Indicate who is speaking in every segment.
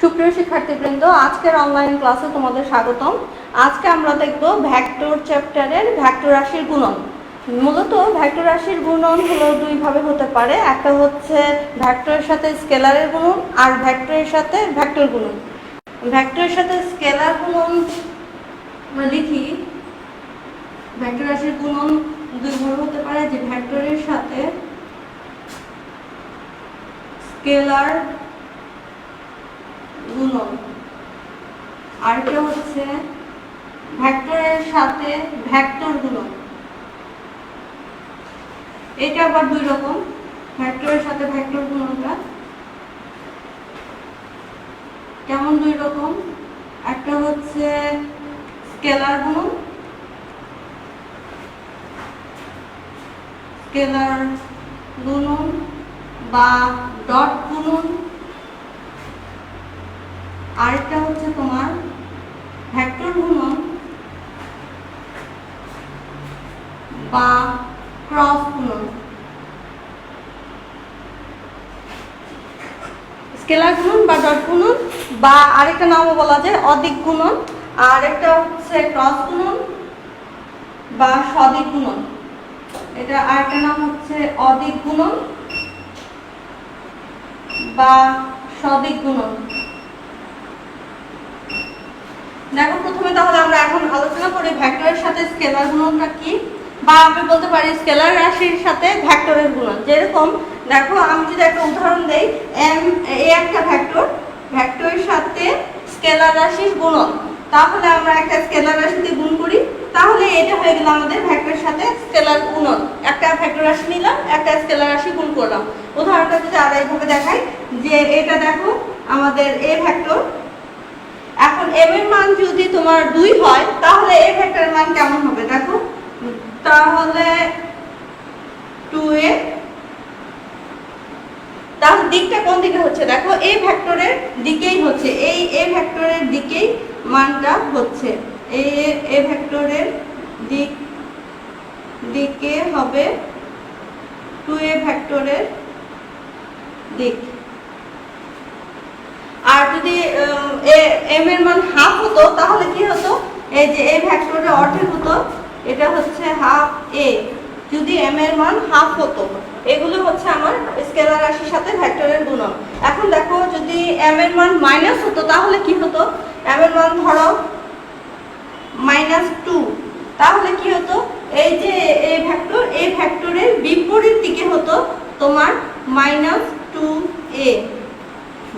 Speaker 1: সুপ্রিয় শিক্ষার্থীবৃন্দ, আজকের অনলাইন ক্লাসে তোমাদের স্বাগতম। আজকে আমরা দেখব ভেক্টর চ্যাপ্টারের ভেক্টর রাশির গুণন। মূলত ভেক্টর রাশির গুণন হলো দুই ভাবে হতে পারে, একটা হচ্ছে ভেক্টরের সাথে স্কেলারের গুণন আর ভেক্টরের সাথে ভেক্টর গুণন। ভেক্টরের সাথে স্কেলার গুণন আমরা লিখি, ভেক্টর রাশির গুণন দুই ভাবে হতে পারে, যে ভেক্টরের সাথে স্কেলার গুণন, আরেকটা হচ্ছে ভেক্টরের সাথে ভেক্টর গুণন। এটা আবার দুই রকম, ভেক্টরের সাথে ভেক্টর গুণনটা কেমন দুই রকম। একটা হচ্ছে স্কেলার গুণন, স্কেলার গুণন বা ডট গুণন, আরেকটা হচ্ছে তোমার ভেক্টর গুণন বা ক্রস গুণন। স্কেলার গুণন বা ডট গুণন, বা আরেকটা নামও বলা যায় অদিক গুণন, আর একটা হচ্ছে ক্রস গুণন বা সদিক গুণন। এটা আরেকটা নাম হচ্ছে অদিক গুণন বা সদিক গুণন। দেখো, প্রথমে তাহলে আমরা এখন আলোচনা করি ভেক্টরের সাথে স্কেলার গুণনটা কি, বা আমি বলতে পারি স্কেলার রাশির সাথে ভেক্টরের গুণন। যেরকম দেখো, আমি যদি একটা উদাহরণ দেই, এ একটা ভেক্টর, ভেক্টরের সাথে স্কেলার রাশির গুণন, তাহলে আমরা একটা স্কেলার রাশি দিয়ে গুণ করি, তাহলে এটা হয়ে গেল আমাদের ভেক্টরের সাথে স্কেলার গুণন। একটা ভেক্টর রাশি নিলাম, একটা স্কেলার রাশি গুণ করলাম। উদাহরণটা যদি আর এইভাবে দেখাই, যে এটা দেখো আমাদের এ ভেক্টর, এখন m এর মান যদি তোমার 2 হয়, তাহলে a ভেক্টরের মান কেমন হবে দেখো, তাহলে 2a। তাহলে দিকটা কোন দিকে হচ্ছে দেখো, a ভেক্টরের দিকেই হচ্ছে, এই a ভেক্টরের দিকেই মানটা হচ্ছে, a ভেক্টরের দিকে হবে 2a ভেক্টরের দিক। আর যদি m এর মান হাফ হতো, তাহলে কি হতো, এই যে a ভেক্টরের অর্ধেক হতো, এটা হচ্ছে হাফ a, যদি m এর মান হাফ হতো। এগুলো হচ্ছে আমার স্কেলার রাশির সাথে ভেক্টরের গুণন। এখন দেখো, যদি m এর মান মাইনাস হতো, তাহলে কি হতো, m এর মান ধরো -2, তাহলে কি হতো, এই যে এই ভেক্টরের বিপরীত দিকে হতো তোমার -2a,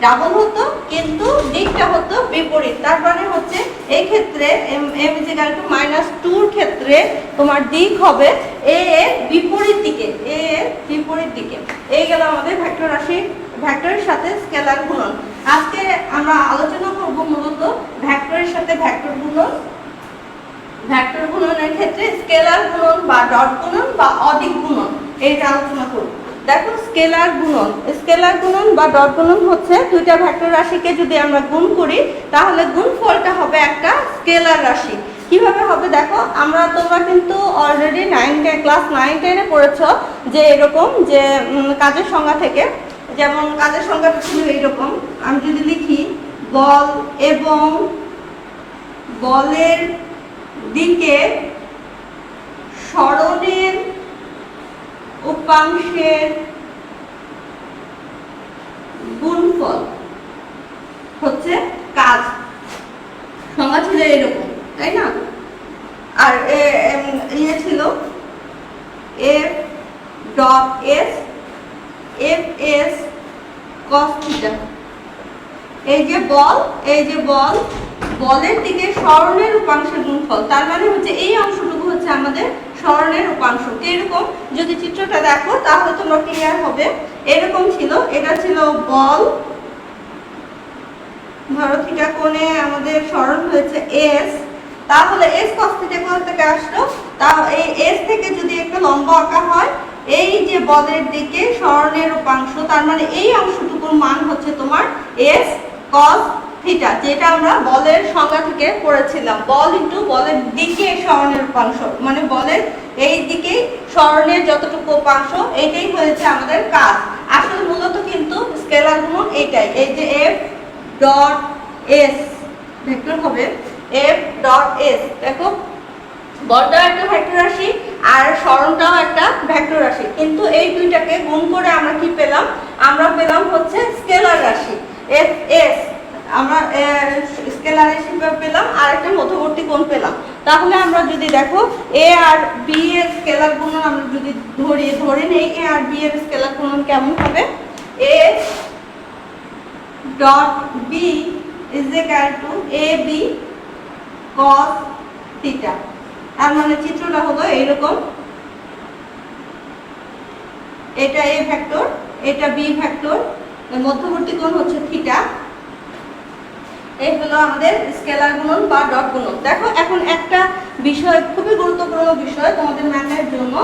Speaker 1: ডাবল হতো কিন্তু দিকটা হতো বিপরীত। তার মানে হচ্ছে এই ক্ষেত্রে m -2 এর ক্ষেত্রে তোমার দিক হবে a এর বিপরীত দিকে, a এর বিপরীত দিকে। এই গেল আমাদের ভেক্টর রাশি, ভেক্টরের সাথে স্কেলার গুণন। আজকে আমরা আলোচনা করব মূলত ভেক্টরের সাথে ভেক্টর গুণন। ভেক্টর গুণনের ক্ষেত্রে স্কেলার গুণন বা ডট গুণন বা অদিক গুণন, এইটা আলোচনা করব। দেখো, স্কেলার গুণন, স্কেলার গুণন বা ডট গুণন হচ্ছে দুইটা ভেক্টর রাশিকে যদি আমরা গুণ করি, তাহলে গুণফলটা হবে একটা স্কেলার রাশি। কিভাবে হবে দেখো, তোমরা কিন্তু অলরেডি ক্লাস 9-10 এ পড়েছো, যে এরকম যে কাজের সংজ্ঞা থেকে, যেমন কাজের সংজ্ঞাটা ছিল এইরকম, আমি যদি লিখি বল এবং বলের দিকে সরণের উপাংশের গুণফল হচ্ছে কাজ। সংজ্ঞা ছিল এরকম, তাই না? আর ইয়ে ছিল f dot s fs cos theta. এই যে বল, বলের দিকে সরণের উপাংশের গুণফল, তার মানে হচ্ছে এই অংশটুকু হচ্ছে আমাদের সরণের উপাংশ। এরকম যদি চিত্রটা দেখো, তাহলে তোমরা ক্লিয়ার হবে। এরকম ছিল, এটা ছিল বল, ধরো থিটা কোণে আমাদের সরণ হয়েছে s, তাহলে s cos থিটা কোণ থেকে আসলো, তা এই s থেকে যদি একটা লম্ব আঁকা হয়, এই যে বলের দিকে সরণের উপাংশ, তার মানে এই অংশটুকুর মান হচ্ছে তোমার s cos থিটা, যেটা আমরা বলের সংজ্ঞা থেকে পড়েছিলাম। বল ইনটু বলের দিকে সরণের উপাংশ, মানে বলের এই দিকে সরণের যতটুকু উপাংশ, এইটাই হয়েছে আমাদের কাজ। আসলে মূলত কিন্তু স্কেলার গুণন এইটাই, এই যে f ডট এস ভেক্টর হবে এফ ডট এস। দেখো বলটাও একটা ভেক্টর রাশি আর সরণটাও একটা ভেক্টর রাশি, কিন্তু এই দুইটাকে গুণ করে আমরা কি পেলাম? আমরা পেলাম হচ্ছে স্কেলার রাশি এফ এস। আমরা স্কেলার রাশি পেলাম আর একটা মধ্যবর্তী কোণ পেলাম। তাহলে আমরা যদি দেখো এ আর বি এর স্কেলার গুণন আমরা যদি ধরে নেই, এ আর বি এর স্কেলার গুণন কেমন হবে? A dot B is equal to A B cos theta. আর মানে চিত্রটা হলো এইরকম, এটা এ ভেক্টর, এটা বি ভেক্টর, মধ্যবর্তী কোণ হচ্ছে থিটা। এই হলো আমাদের স্কেলার গুণন বা ডট গুণন। দেখো এখন একটা বিষয়, খুবই গুরুত্বপূর্ণ বিষয় তোমাদের ম্যাথের জন্য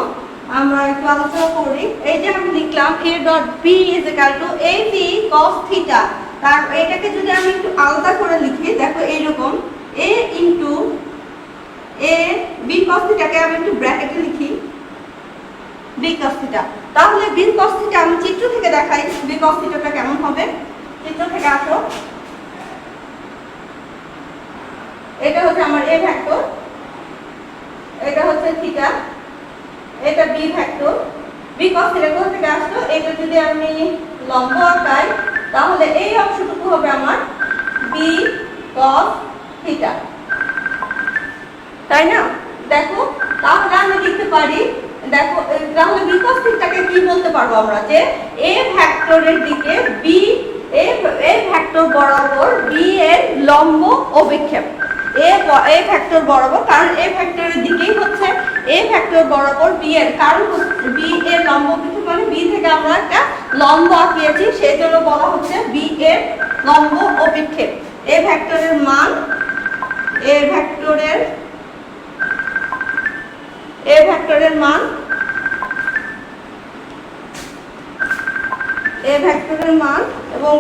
Speaker 1: আমরা একটু আলোচনা করি। এই যে আমি লিখলাম a dot b is equal to a b cos theta. তার এটাকে যদি আমি একটু আলাদা করে লিখি, দেখো এইরকম a into a b cos থিটাকে আমি একটু ব্র্যাকেটে লিখি b cos থিটা। তাহলে b cos থিটা আমি চিত্র থেকে দেখাই b cos থিটাটা কেমন হবে। চিত্র থেকে আসো, এটা হচ্ছে আমার a ভেক্টর, এটা হচ্ছে থিটা, এটা b vector. b cos theta কোথা থেকে আসলো? এটা যদি আমি লম্ব আঁকাই তাহলে এই অংশটুকু হবে আমার b cos থিটা, তাই না? দেখো তাহলে আমি লিখতে পারি, দেখো তাহলে b cos থিটাকে কি বলতে পারবো আমরা? যে a ভেক্টরের দিকে b, a ভেক্টর বরাবর b এর লম্ব অভিক্ষেপ। এ ভেক্টর বরাবর, কারণ এ ভেক্টরের দিকেই হচ্ছে এ ভেক্টর বরাবর বি এর, কারণ বি এর লম্ব অভিক্ষেপ মানে বি থেকে আমরা একটা লম্ব আঁকিয়েছি, সেই জন্য বলা হচ্ছে বি এর লম্ব অভিক্ষেপ। এ ভেক্টরের মান, এ ভেক্টরের মান, এ ভেক্টরের মান এবং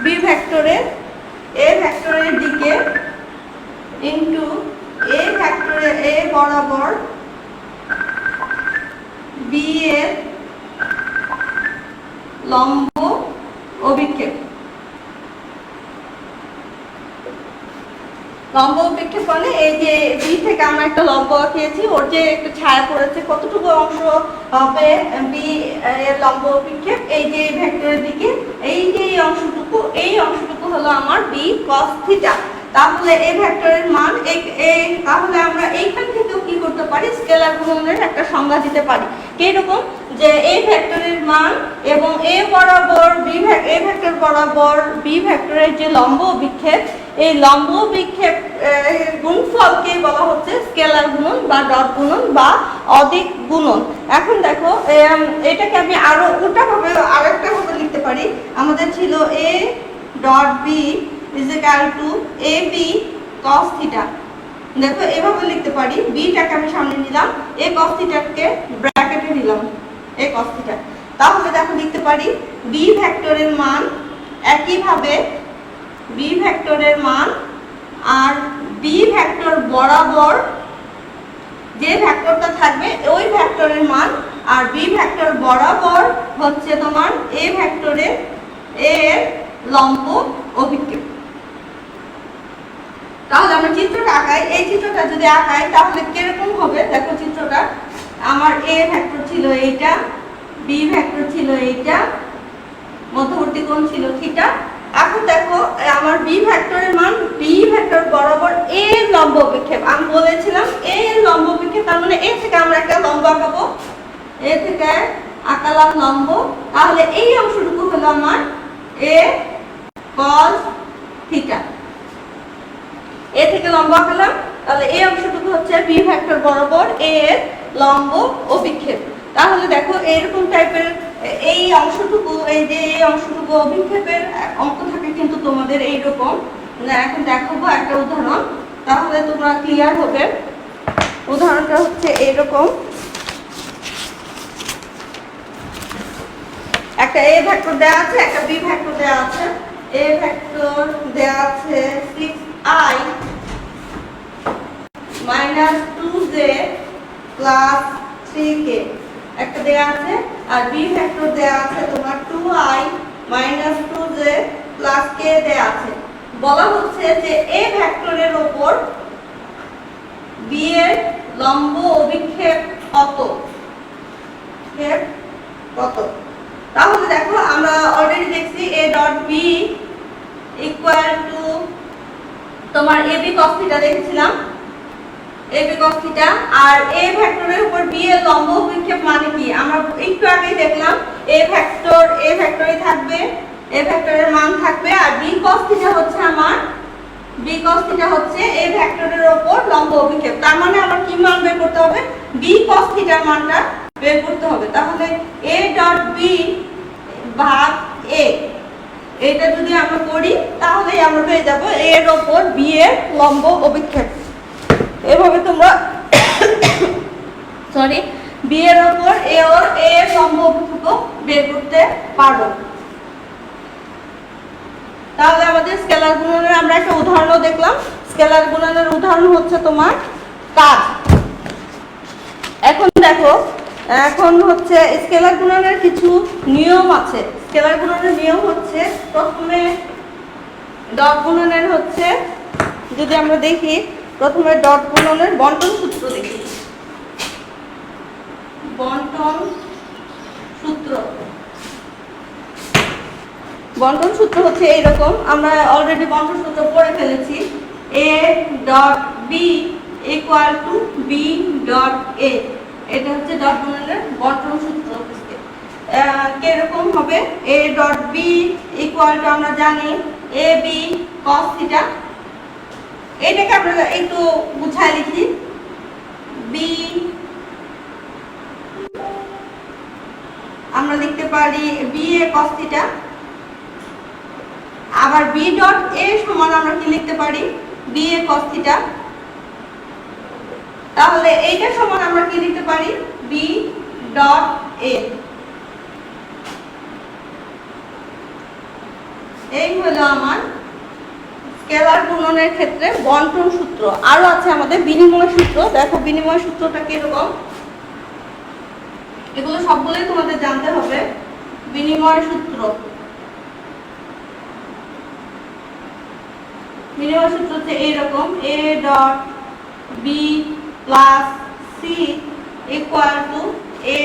Speaker 1: বি ভেক্টরের এ ভেক্টরের দিকে ইনটু এ ভেক্টরের এ বরাবর বি এর লম্ব অভিক্ষেপ। লম্ব অভিক্ষেপ মানে এই যে বি থেকে আমরা একটা লম্ব আঁকিয়েছি, ওর যে একটা ছায়া পড়েছে, কতটুকু অংশ হবে বি এর লম্ব অভিক্ষেপ? এই যে ভেক্টরের দিকে এই যে এই অংশটুকু হলো আমার বি cos থিটা। তাহলে এই ভেক্টরের মান তাহলে আমরা এইখান থেকেও কি করতে পারি? স্কেলার গুণনের একটা সংজ্ঞা দিতে পারি। কিরকম? যে এই ভেক্টরের মান এবং এ বরাবর এ ভেক্টর বরাবর বি ভেক্টরের যে লম্ব অভিক্ষেপ, এই লম্ব অভিক্ষেপ গুণফলকে বলা হচ্ছে স্কেলার গুণন বা ডট গুণন বা অদিক গুণন। এখন দেখো এটাকে আমি আরো উল্টাভাবে আরেকটা ভাবে লিখতে পারি। আমাদের ছিল a dot B is equal to A B cos theta. দেখো এভাবে লিখতে পারি, বিটাকে আমি সামনে নিলাম, এ cos থিটাকে ব্র্যাকেটে নিলাম, এ cos থিটা। তাহলে দেখো লিখতে পারি বি ভেক্টরের মান, একইভাবে বি ভেক্টরের মান আর বি ভেক্টর বরাবর যে ভেক্টরটা থাকবে ওই ভেক্টরের মান, আর বি ভেক্টর বরাবর হচ্ছে তোমার এ ভেক্টরের এর লম্ব অভিক্ষেপ। তাহলে আমরা চিত্রটা আঁকাই, এই চিত্রটা যদি আঁকাই তাহলে কিরকম হবে? দেখো চিত্রটা, আমার এ ভেক্টর ছিল এইটা, বি ভেক্টর ছিল এইটা, মধ্যবর্তী কোণ ছিল থিটা। এখন দেখো আমার বি ভেক্টরের মান বি ভেক্টর বরাবর এ এর লম্ব অভিক্ষেপ। আমি বলেছিলাম এ এর লম্ব অভিক্ষেপ, তার মানে এ থেকে আমরা একটা লম্ব আঁকাবো, এ থেকে আঁকালাম লম্ব। তাহলে এই অংশটুকু হলো আমার এ cos থিটা, এ থেকে লম্ব আঁকালাম, তাহলে এই অংশটুকু হচ্ছে বি ভেক্টর বরাবর এ এর লম্ব অভিক্ষেপ। তাহলে দেখো এরকম টাইপের এই অংশটুকু, এই যে এই অংশটুকু অভিক্ষেপের অঙ্ক থাকে কিন্তু তোমাদের এইরকম। এখন দেখাবো একটা উদাহরণ, তাহলে তোমরা ক্লিয়ার হবে। উদাহরণটা হচ্ছে এইরকম, একটা এ ভেক্টর দেওয়া আছে, একটা বি ভেক্টর দেওয়া আছে। এ ভেক্টর দেওয়া আছে 6i minus 2j plus 3k একটা দেওয়া আছে, আর বি ভেক্টর দেওয়া আছে তোমার 2i minus 2j প্লাস কে দেয়া আছে। বলা হচ্ছে যে এ ভেক্টরের উপর বি এর লম্ব অভিক্ষেপ কত, কত। তাহলে দেখো আমরা অলরেডি দেখছি a dot b equal to তোমার ab cos থিটা দেখেছিলাম, ab cos থিটা। আর a ভেক্টরের উপর b এর লম্ব অভিক্ষেপ মানে কি আমরা একটু আগেই দেখলাম, a ভেক্টরই থাকবে, a ভেক্টরের মান থাকবে। আর b cos থিটা হচ্ছে আমার b cos থিটা হচ্ছে a ভেক্টরের উপর লম্ব অভিক্ষেপ। তার মানে আমার কি মান বের করতে হবে, b cos থিটার মানটা বের করতে হবে। তাহলে a ডট b ভাগ a, এটা যদি আমরা করি তাহলে আমরা পেয়ে যাব a এর উপর b এর লম্ব অভিক্ষেপ। এভাবে তোমরা সরি b এর উপর a এর লম্ব অভিক্ষেপ বের করতে পারো। তাহলে আমাদের স্কেলার গুণনের আমরা একটা উদাহরণ দেখলাম। স্কেলার গুণনের উদাহরণ হচ্ছে তোমার কাজ। এখন দেখো, এখন হচ্ছে স্কেলার গুণনের কিছু নিয়ম আছে। স্কেলার গুণনের নিয়ম হচ্ছে প্রথমে ডট গুণনের হচ্ছে, যদি আমরা দেখি প্রথমে ডট গুণনের বন্টন সূত্র দেখি। বন্টন সূত্র, বন্টন সূত্র হচ্ছে এইরকম, আমরা অলরেডি বন্টন সূত্র পড়ে ফেলেছি। a dot b equal two b dot a, এটা হচ্ছে ডট গুণনের বন্টন সূত্র। কিরকম হবে, a dot b equal two আমরা জানি ab cos থিটা। এটাকে আমরা একটু বুঝায় লিখি, b আমরা লিখতে পারি b a cos থিটা। আবার b ডট a সমান আমরা কি লিখতে পারি, b a cos থিটা। তাহলে এইটা সমান আমরা কি লিখতে পারি, b ডট a। এই হলো আমার স্কেলার গুণনের ক্ষেত্রে বন্টন সূত্র। আরো আছে আমাদের বিনিময় সূত্র। দেখো বিনিময় সূত্রটা কিরকম, এগুলো সবগুলোই তোমাদের জানতে হবে। বিনিময় সূত্র, বিনিময় সূত্র হচ্ছে এইরকম, a dot b plus c equal to a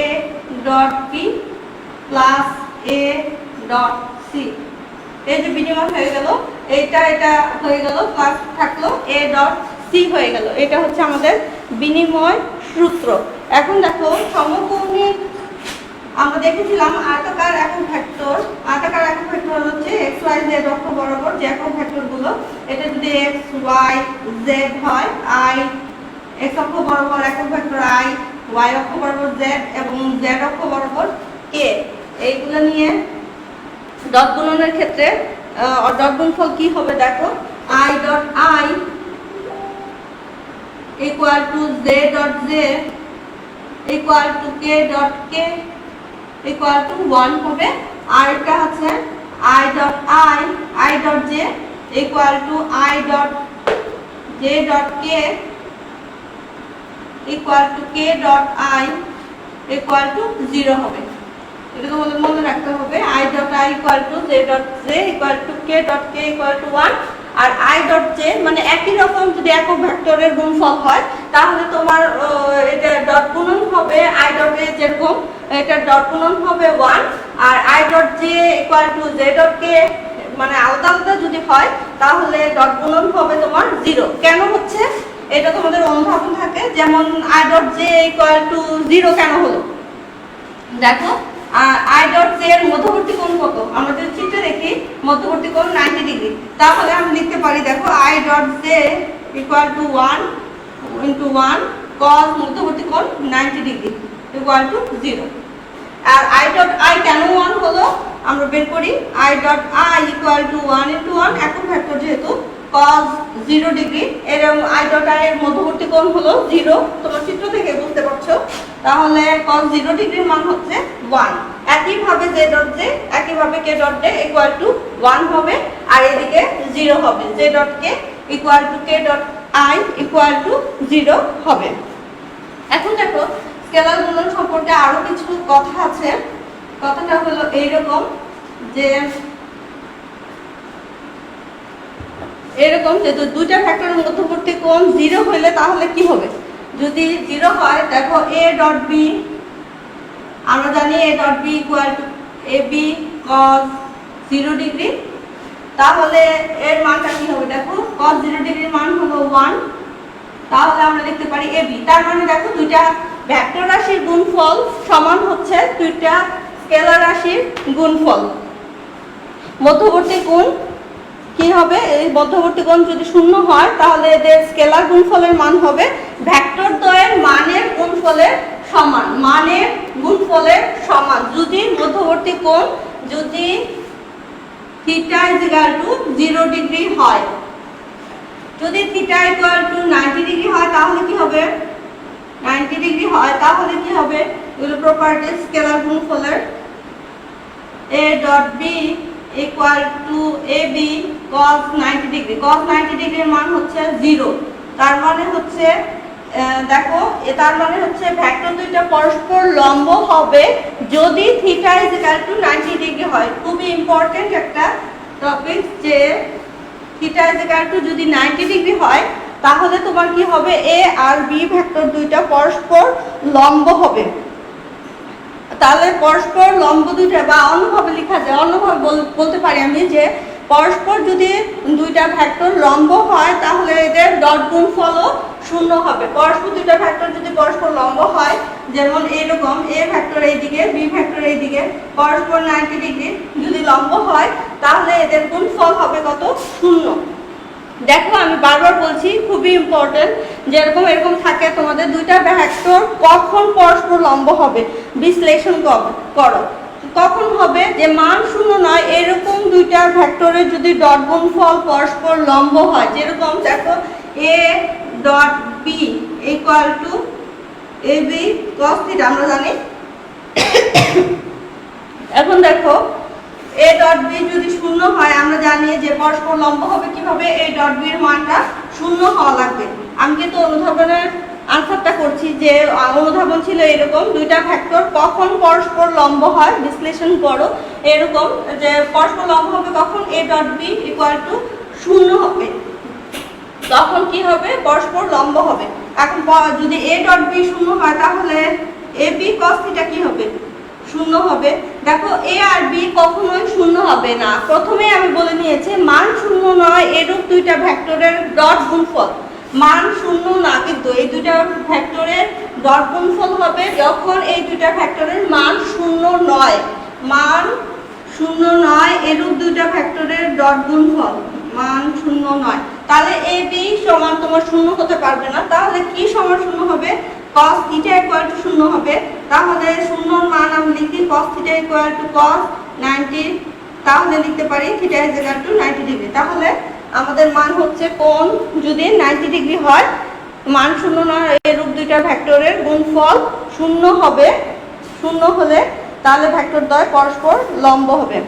Speaker 1: dot b plus a dot c। এই যে বিনিময় হয়ে গেল, এটা হয়ে গেল, প্লাস থাকলো a ডট c হয়ে গেল। এটা হচ্ছে আমাদের বিনিময় সূত্র। এখন দেখো সমকোণী আমরা দেখেছিলাম আয়তাকার একক ভেক্টর। আয়তাকার একক ভেক্টর হচ্ছে x y z অক্ষ বরাবর যে একক ভেক্টরগুলো, এটা যদি x y z হয়, i x অক্ষ বরাবর একক ভেক্টর i, y অক্ষ বরাবর z এবং z অক্ষ বরাবর k, এইগুলো নিয়ে ডট গুণনের ক্ষেত্রে ডট গুণফল কি হবে দেখো, i dot i equal to z dot z equal to k dot k equal to 1 হবে। আর এটা আছে i dot i dot j equal to i dot j dot k equal to k dot i equal to 0 হবে। এটা তোমাদের মনে রাখতে হবে, i dot i equal to j dot j equal to k dot k equal to 1। আর i dot j মানে একই রকম যদি একক ভেক্টরের গুণফল হয় তাহলে তোমার এটা ডট গুণন হবে i ডট a যেরকম, এটা ডট গুণন হবে 1। আর i dot j equal to j dot k মানে আলাদা আলাদা যদি হয় তাহলে ডট গুণন হবে তোমার 0। কেন হচ্ছে এটা তোমাদের অনুধাবন থাকে, যেমন i dot j equal to 0 কেন হলো দেখো, i ডট j এর মধ্যবর্তী কোণ কত, আমরা যদি চিত্রে দেখি মধ্যবর্তী কোণ 90 ডিগ্রি। তাহলে আমি লিখতে পারি দেখো i dot j equal to 1 into 1 cos মধ্যবর্তী কোণ 90 ডিগ্রি ইকুয়াল টু 0। আর i ডট i কেন 1 হলো আমরা বের করি, i dot i equal to 1 into 1 একক ভেক্টর যেহেতু cos 0 ডিগ্রি, এর i ডট i এর মধ্যবর্তী কোণ হলো 0, তোমরা চিত্র থেকে বুঝতে পারছো। তাহলে cos 0 ডিগ্রির মান হচ্ছে 1। একইভাবে j ডট j একইভাবে k dot j equal to 1 হবে, আর এদিকে 0 হবে, j dot k equal to k dot i equal to 0 হবে। এখন দেখো স্কেলার গুণন সম্পর্কে আরো কিছু কথা আছে। কথাটা হলো এইরকম যে এরকম যেহেতু দুইটা ভেক্টরের মধ্যবর্তী কোণ 0 হইলে তাহলে কি হবে? যদি 0 হয়, দেখো a ডট b, আমরা জানি a dot b equal to ab cos 0 degree, তাহলে এর মানটা কি হবে? দেখো cos 0 ডিগ্রির মান হলো 1, তাহলে আমরা লিখতে পারি ab। তার মানে দেখো দুইটা ভেক্টর রাশির গুণফল সমান হচ্ছে দুইটা স্কেলার রাশির গুণফল। মধ্যবর্তী কোণ কি হবে? এই মধ্যবর্তী কোণ যদি শূন্য হয় তাহলে এদের স্কেলার গুণফলের মান হবে ভেক্টর দ্বয়ের মানের গুণফলের সমান, মানের গুণফলের সমান। যদি মধ্যবর্তী কোণ যদি theta is equal to 0 degree হয়, যদি থিটা ইকুয়াল টু 90 ডিগ্রি হয় তাহলে কি হবে? 90 ডিগ্রি হয় তাহলে কি হবে? এগুলো প্রপার্টি স্কেলার গুণফলের a dot b equal to ab cos 90 degree. cos 90 ডিগ্রির মান হচ্ছে 0, তার মানে হচ্ছে দেখো তার মানে হচ্ছে ভেক্টর দুইটা পরস্পর লম্ব হবে যদি theta is equal two 90 degree হয়। খুবই ইম্পর্টেন্ট একটা টপিক যে থিটা ইজ ইকুয়াল টু যদি 90 ডিগ্রি হয় তাহলে তোমার কি হবে? a আর b ভেক্টর দুইটা পরস্পর লম্ব হবে। তাহলে পরস্পর লম্ব দুইটা, বা অন্যভাবে লেখা যায়, অন্যভাবে বলতে পারি আমি যে পরস্পর যদি দুইটা ভেক্টর লম্ব হয় তাহলে এদের ডট গুণফলও শূন্য হবে। পরস্পর দুইটা ভেক্টর যদি পরস্পর লম্ব হয়, যেমন এরকম a ভেক্টর এইদিকে b ভেক্টর এইদিকে পরস্পর 90 ডিগ্রি যদি লম্ব হয় তাহলে এদের গুণফল হবে কত? শূন্য। দেখো আমি বারবার বলছি, খুবই ইম্পর্টেন্ট, যেরকম এরকম থাকে তোমাদের দুইটা ভেক্টর কখন পরস্পর লম্ব হবে বিশ্লেষণ করো। কখন হবে? যে মান শূন্য নয় এরকম দুইটা ভেক্টরের যদি ডট গুণফল পরস্পর লম্ব হয়, যেরকম দেখো a dot b equal to ab cos theta আমরা জানি। এখন দেখো a ডট b যদি শূন্য হয়, আমরা জানি যে পরস্পর লম্ব হবে কিভাবে? a ডট b এর মানটা শূন্য হওয়া লাগবে। আমি কিন্তু অনুধাবনের আনসারটা করছি, যে অনুধাবন ছিল এরকম দুইটা ভেক্টর কখন পরস্পর লম্ব হয় বিশ্লেষণ করো। এরকম যে পরস্পর লম্ব হবে কখন? a dot b equal two শূন্য হবে, তখন কি হবে? পরস্পর লম্ব হবে। এখন যদি a ডট b শূন্য হয় তাহলে ab cos থিটা কি হবে? শূন্য হবে। দেখো a আর b কখনোই শূন্য হবে না। প্রথমে আমি বলে নিয়েছি মান শূন্য নয় এরূপ দুইটা ভেক্টরের ডট গুণফল, মান শূন্য না, কিন্তু এই দুইটা ভেক্টরের ডট গুণফল হবে যখন এই দুইটা ভেক্টরের মান শূন্য নয়। মান শূন্য নয় এরূপ দুইটা ভেক্টরের ডট গুণফল মান শূন্য নয়। তাহলে ab সমান তোমার শূন্য হতে পারবে না। তাহলে কি সমান শূন্য হবে? cos থিটা ইকুয়াল টু শূন্য হবে। তাহলে শূন্যর মান আমি লিখি cos theta equal to cos 90, তাহলে লিখতে পারি theta is equal two 90 degree. তাহলে আমাদের মান হচ্ছে কোণ যদি 90 ডিগ্রি হয়, মান শূন্য নয় এরূপ দুইটা ভেক্টরের গুণফল শূন্য হবে। শূন্য হলে তাহলে ভেক্টর দ্বয় পরস্পর লম্ব হবে।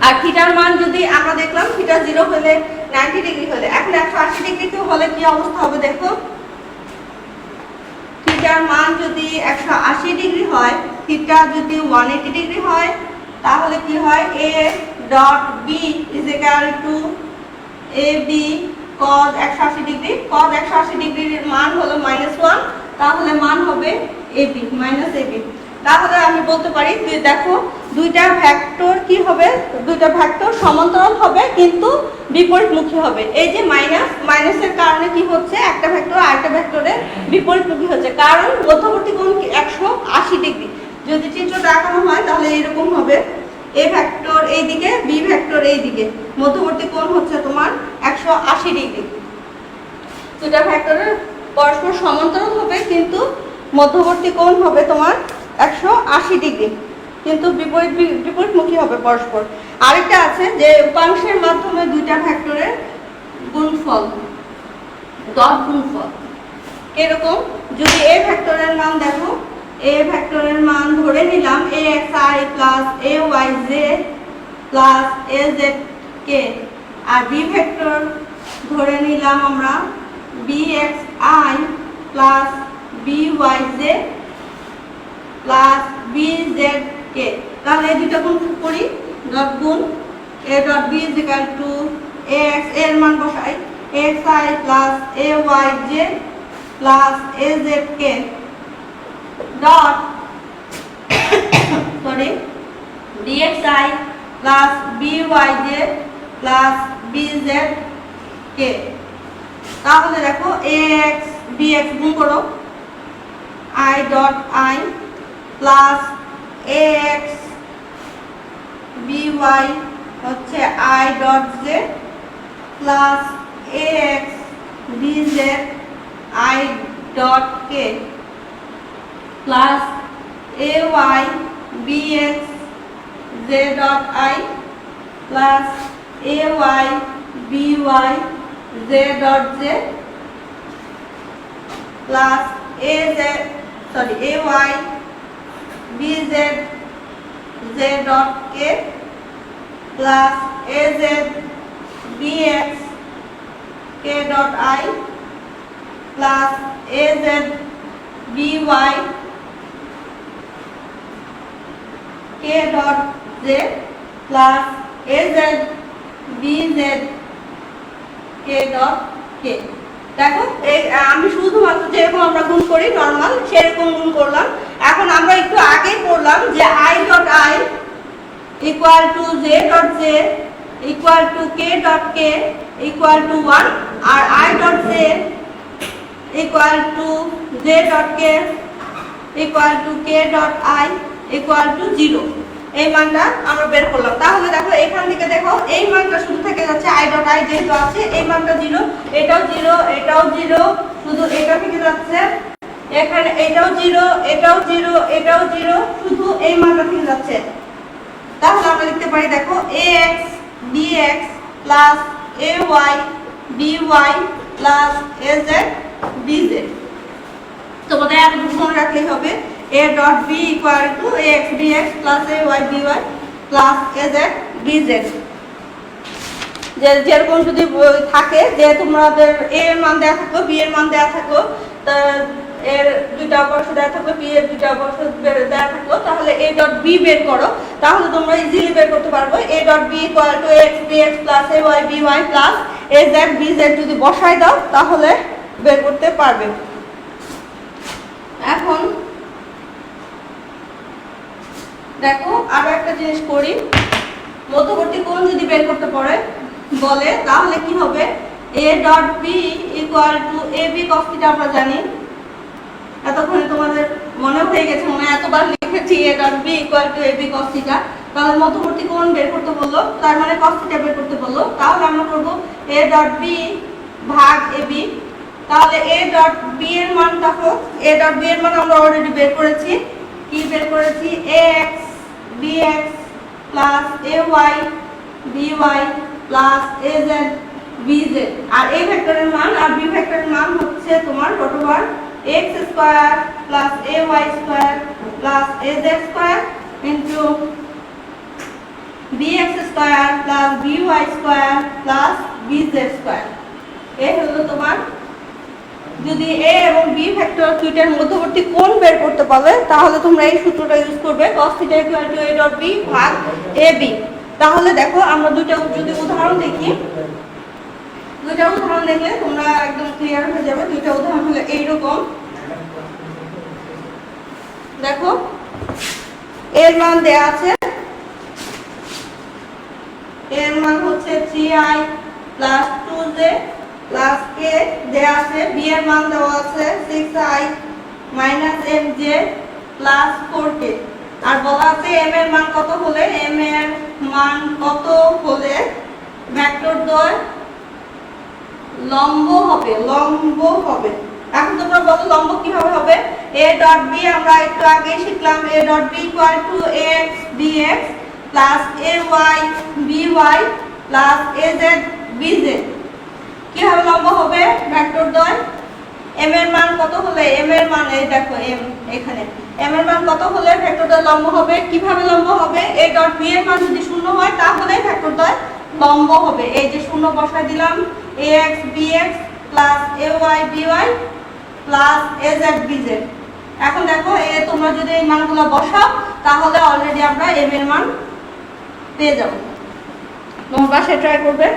Speaker 1: আর থিটার মান যদি আমরা দেখলাম থিটা 0 হলে 90 ডিগ্রি হলে, এখন 180 ডিগ্রিতে হলে কি অবস্থা হবে? দেখো থিটার মান যদি 180 ডিগ্রি হয়, থিটা যদি 180 ডিগ্রি হয় তাহলে কি হয়? a dot b is equal to ab cos 180 degree. cos 180 ডিগ্রির মান হলো -1, তাহলে মান হবে ab ab। তাহলে আমি বলতে পারি দেখো দুইটা ভেক্টর কি হবে? দুইটা ভেক্টর সমান্তরাল হবে কিন্তু বিপরীতমুখী হবে। এই যে মাইনাসের কারণে কি হচ্ছে? একটা ভেক্টর আরেকটা ভেক্টরের বিপরীতমুখী হচ্ছে, কারণ মধ্যবর্তী কোণ কি 180 ডিগ্রি। যদি চিত্রটা আঁকানো হয় তাহলে এরকম হবে, a ভেক্টর এইদিকে b ভেক্টর এইদিকে, মধ্যবর্তী কোণ হচ্ছে তোমার 180 ডিগ্রি। দুইটা ভেক্টরের পরস্পর সমান্তরাল হবে কিন্তু মধ্যবর্তী কোণ হবে তোমার 180 ডিগ্রি, কিন্তু বিপরীতমুখী হবে পরস্পর। আরেকটা আছে যে উপাংশের মাধ্যমে দুইটা ভেক্টরের গুণফল, ডট গুণফল। এরকম যদি a ভেক্টরের মান দেখো, a ভেক্টরের মান ধরে নিলাম axi plus ayj plus azk, আর b ভেক্টর ধরে নিলাম আমরা bxi plus byj plus bzk। তাহলে এই দুটো গুণ করি, ডট গুণ a dot b is equal two ax এর মান বসাই xi plus ayj plus azk dot sorry dxi plus byj plus bzk। তাহলে দেখো ax bx গুণ করো I dot I plus ax by হচ্ছে I dot z plus ax bz I dot k plus ay bx z dot I plus ay by z dot z plus az sorry ay bz z dot k plus az bx k dot I plus az by k dot z plus az bz k dot k। দেখো আমি শুধুমাত্র যেরকম আমরা গুণ করি normal সেরকম গুণ করলাম। এখন আমরা একটু আগে পড়লাম যে I dot I equal to z dot z equal to k dot k equal to 1 আর I dot z equal to z dot k equal to k dot I equal to 0। এই মানটা আমরা বের করলাম। তাহলে দেখো এখান থেকে দেখো এই মানটা শুধু থেকে যাচ্ছে I ডট I যেহেতু আছে এই মানটা 0, এটাও 0, এটাও 0, শুধু এটা থেকে যাচ্ছে এখানে এটাও 0, এটাও 0, এটাও 0, শুধু এই মানটা থেকে যাচ্ছে। তাহলে আমরা লিখতে পারি দেখো ax bx plus ay by plus az bz। তোমাদের এতটুকু মনে রাখলেই হবে a dot b equal two ax bx plus ay by plus az bz। যেরকম যদি থাকে যে তোমাদের a এর মান দেওয়া থাকো b এর মান দেওয়া থাকো এর দুইটা অপরশ দেওয়া থাকবে b এর দুইটা অপরশ দেওয়া থাকলো তাহলে a ডট b বের করো। তাহলে তোমরা ইজিলি বের করতে পারবে a dot b equal two ax bx plus ay by plus az bz যদি বসাই দাও তাহলে বের করতে পারবে। এখন দেখো আরো একটা জিনিস করি, মধ্যবর্তী কোণ যদি বের করতে বলে তাহলে কি হবে a dot b equal to ab cos θ। আমরা জানি এতক্ষণে তোমাদের মনে হয়ে গেছে, মনে এতবার লিখেছি a dot b equal to ab cos θ। তাহলে মধ্যবর্তী কোণ বের করতে বললো, তার মানে cos θ বের করতে বললো, তাহলে আমরা করব a ডট b ভাগ ab। তাহলে a ডট b এর মান দেখো a ডট b এর মান আমরা অলরেডি বের করেছি। কি বের করেছি ax bx plus ay by plus az bz। আর a ভেক্টরের মান আর b ভেক্টরের মান হচ্ছে তোমার root over x square plus ay square plus az square into bx square plus by square plus bz square. এই হলো তোমার যদি a এবং b ভেক্টর দুইটার মধ্যবর্তী কোণ বের করতে পারবে তাহলে তোমরা এই সূত্রটা ইউজ করবে cos θ equal to a dot b ভাগ ab। তাহলে দেখো আমরা দুইটা যদি উদাহরণ দেখি, দুইটা উদাহরণ দেখলে তোমরা একদম ক্লিয়ার হয়ে যাবে। দুইটা উদাহরণ হলো এইরকম, দেখো এর মান দেয়া আছে, এর মান হচ্ছে 3i plus 2j plus k দেয়া আছে, b এর মান দেওয়া আছে 6i minus mj plus 4k। আর বলা আছে m এর মান কত হলে ভেক্টর দ্বয় লম্ব হবে। এখন তোমরা বলো লম্ব কিভাবে হবে। a ডট b আমরা একটু আগে শিখলাম a dot b equal two ax bx plus ay by plus az bz। কিভাবে লম্ব হবে ভেক্টর দ্বয়, m এর মান কত হলে m এর মান এই দেখো m এখানে m এর মান কত হলে ভেক্টর দ্বয় লম্ব হবে। কিভাবে লম্ব হবে a ডট b এর মান যদি শূন্য হয় তাহলে ভেক্টর দ্বয় লম্ব হবে। এই যে শূন্য বসাই দিলাম ax bx plus ay by plus az bz। এখন দেখো তোমরা যদি এই মানগুলো বসাও তাহলে অলরেডি আমরা m এর মান পেয়ে যাব। তোমরা বাসায় ট্রাই করবে।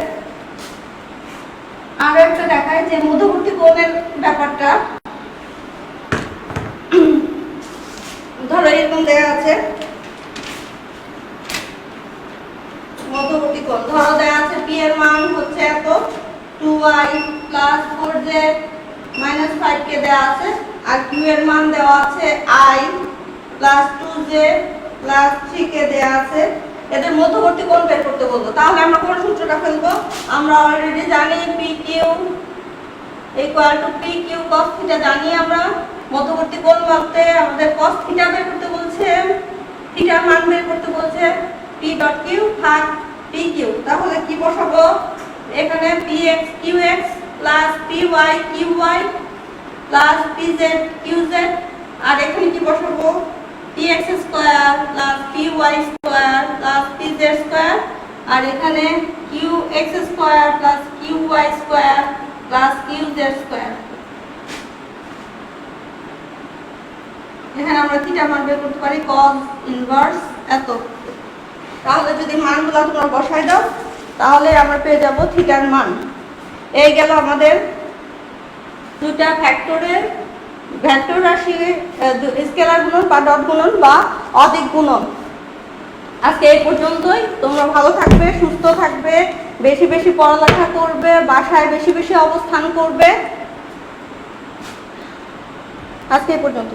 Speaker 1: আরো একটা দেখায় যে মধ্যবর্তী কোণের ব্যাপারটা। ধরো এরকম দেয়া আছে মধ্যবর্তী কোণ, ধরো দেয়া আছে p এর মান হচ্ছে এত, 2y plus 4z minus 5k দেওয়া আছে, আর q এর মান দেওয়া আছে i plus 2z plus 3k দেওয়া আছে। এদের মধ্যবর্তী কোণ বের করতে বলবো, তাহলে আমরা কোন সূত্রটা ফেলবো? আমরা অলরেডি জানি pq equal to pq cos θ জানি আমরা। মধ্যবর্তী কোণ বলতে আমাদের cos θ বের করতে বলছে, থিটার মান বের করতে বলছে, p ডট q ভাগ pq। তাহলে কি বসাবো এখানে? px qx plus py qy plus pz qz, আর এখানে কি বসাবো? px square plus py square plus pz square, আর এখানে qx square plus qy square plus qz square. এখানে আমরা থিটা মান বের করতে পারি cos ইনভার্স এত। তাহলে যদি মানগুলো তোমরা বসাই দাও তাহলে আমরা পেয়ে যাব থিটার মান। এই গেল আমাদের দুটা ভেক্টরের ভেক্টর রাশি স্কেলার গুণন বা ডট গুণন বা অদিক গুণন। আজকে এই পর্যন্তই। তোমরা ভালো থাকবে, সুস্থ থাকবে, বেশি বেশি পড়ালেখা করবে, বাসায় বেশি বেশি অবস্থান করবে। আজকে এই পর্যন্ত।